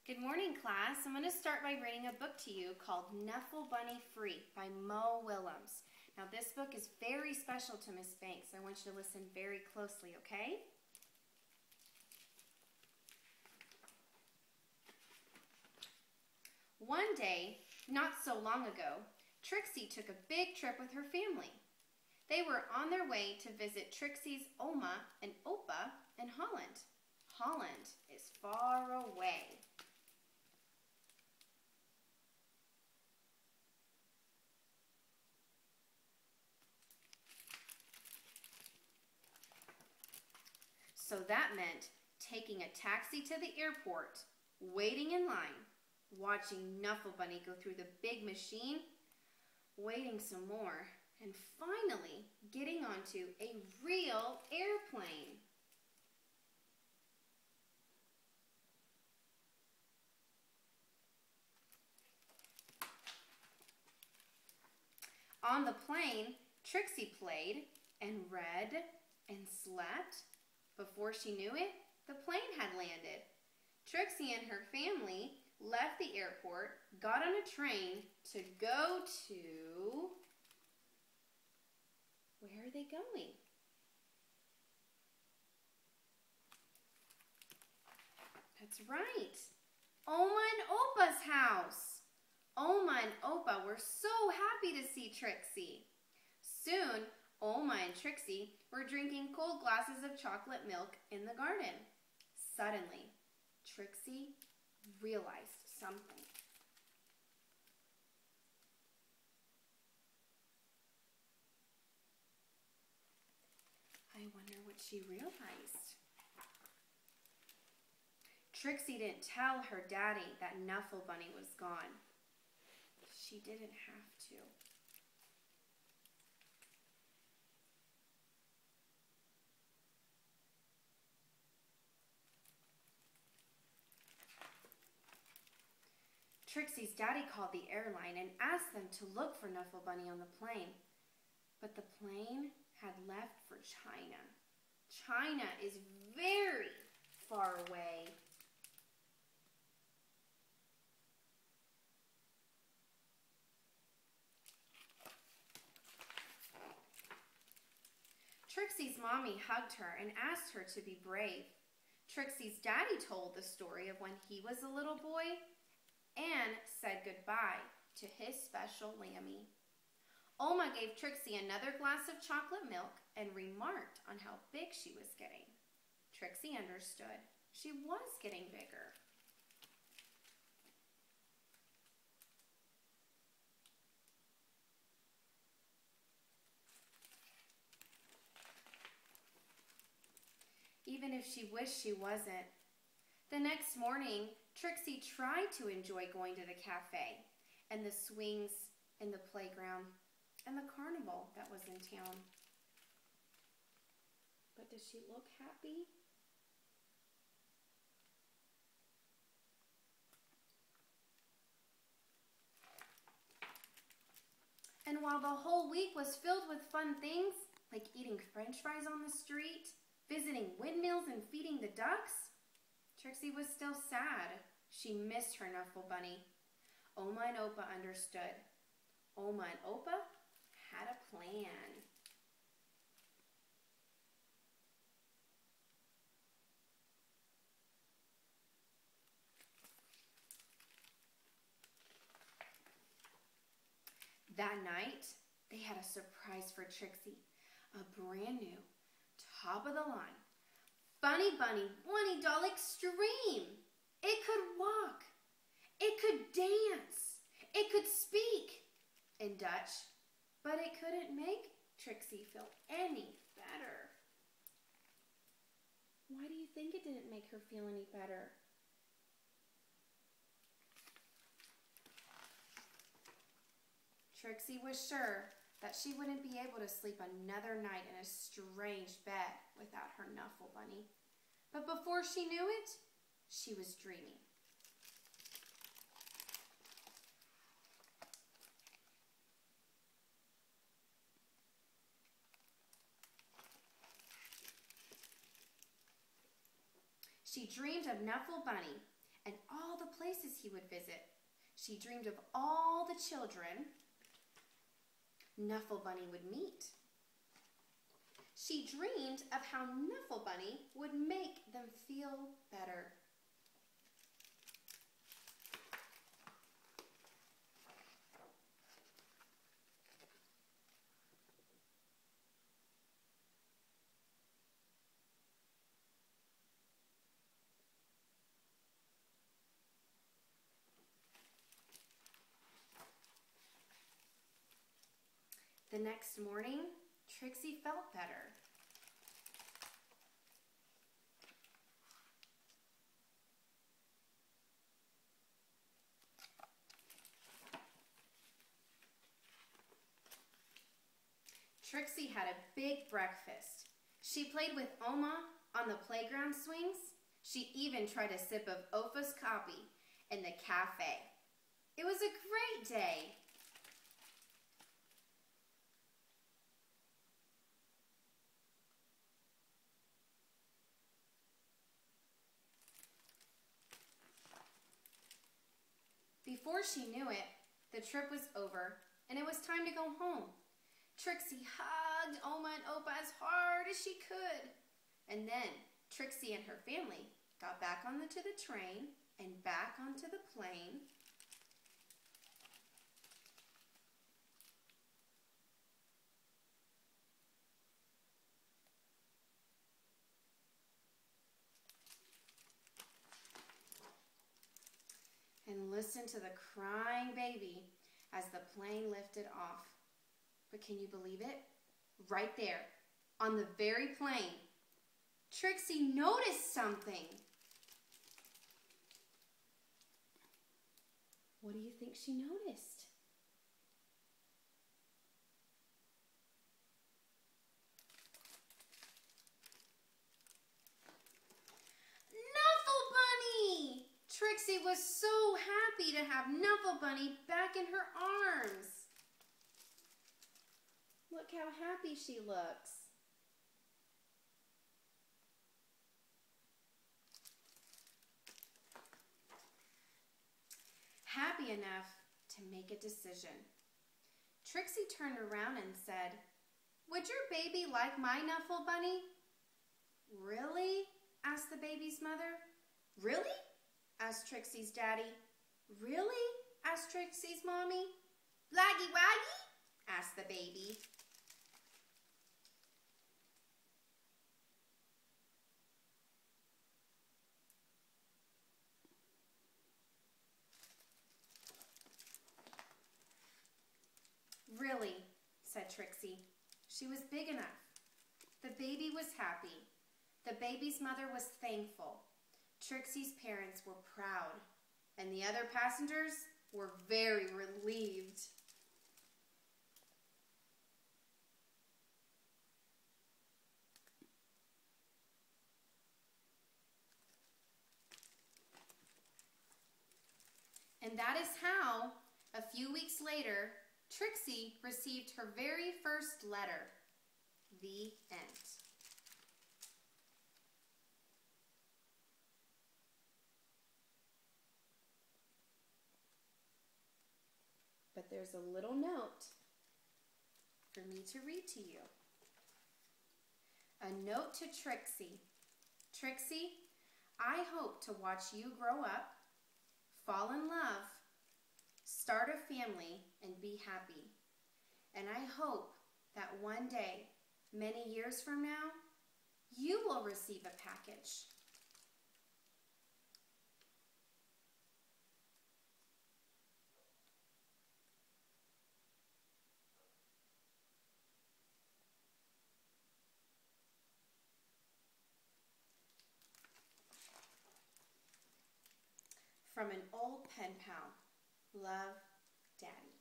Good morning, class. I'm going to start by reading a book to you called Knuffle Bunny Free by Mo Willems. Now, this book is very special to Miss Banks. I want you to listen very closely, okay? One day, not so long ago, Trixie took a big trip with her family. They were on their way to visit Trixie's Oma and Opa in Holland. Holland is far away. So that meant taking a taxi to the airport, waiting in line, watching Knuffle Bunny go through the big machine, waiting some more, and finally getting onto a real airplane. On the plane, Trixie played and read and slept. Before she knew it, the plane had landed. Trixie and her family left the airport, got on a train to go to... Where are they going? That's right, Oma and Opa's house. Oma and Opa were so happy to see Trixie. Soon, Oma and Trixie were drinking cold glasses of chocolate milk in the garden. Suddenly, Trixie realized something. I wonder what she realized. Trixie didn't tell her daddy that Knuffle Bunny was gone. She didn't have to. Trixie's daddy called the airline and asked them to look for Knuffle Bunny on the plane. But the plane had left for China. China is very far away. Trixie's mommy hugged her and asked her to be brave. Trixie's daddy told the story of when he was a little boy and said goodbye to his special Lammy. Oma gave Trixie another glass of chocolate milk and remarked on how big she was getting. Trixie understood. She was getting bigger. Even if she wished she wasn't. The next morning, Trixie tried to enjoy going to the cafe and the swings in the playground and the carnival that was in town. But does she look happy? And while the whole week was filled with fun things, like eating French fries on the street, visiting windmills and feeding the ducks, Trixie was still sad. She missed her Knuffle Bunny. Oma and Opa understood. Oma and Opa had a plan. That night, they had a surprise for Trixie. A brand new, top of the line, Funny Bunny Bunny Doll Extreme. It could walk. It could dance. It could speak in Dutch, but it couldn't make Trixie feel any better. Why do you think it didn't make her feel any better? Trixie was sure that she wouldn't be able to sleep another night in a strange bed without her Knuffle Bunny. But before she knew it, she was dreaming. She dreamed of Knuffle Bunny and all the Trixie would visit. She dreamed of all the children Knuffle Bunny would meet. She dreamed of how Knuffle Bunny would make them feel better. The next morning, Trixie felt better. Trixie had a big breakfast. She played with Oma on the playground swings. She even tried a sip of Ofa's coffee in the cafe. It was a great day. Before she knew it, the trip was over and it was time to go home. Trixie hugged Oma and Opa as hard as she could. And then Trixie and her family got back onto the train and back onto the plane. And listened to the crying baby as the plane lifted off. But can you believe it? Right there, on the very plane, Trixie noticed something. What do you think she noticed? Knuffle Bunny! Trixie was so happy to have Knuffle Bunny back in her arms. Look how happy she looks. Happy enough to make a decision. Trixie turned around and said, "Would your baby like my Knuffle Bunny?" "Really?" asked the baby's mother. "Really?" asked Trixie's daddy. "Really?" asked Trixie's mommy. "Blaggy waggy?" asked the baby. "Really," said Trixie. She was big enough. The baby was happy. The baby's mother was thankful. Trixie's parents were proud, and the other passengers were very relieved. And that is how, a few weeks later, Trixie received her very first letter. The end. But there's a little note for me to read to you. A note to Trixie. Trixie, I hope to watch you grow up, fall in love, start a family, and be happy. And I hope that one day, many years from now, you will receive a package. From an old pen pal. Love, Daddy.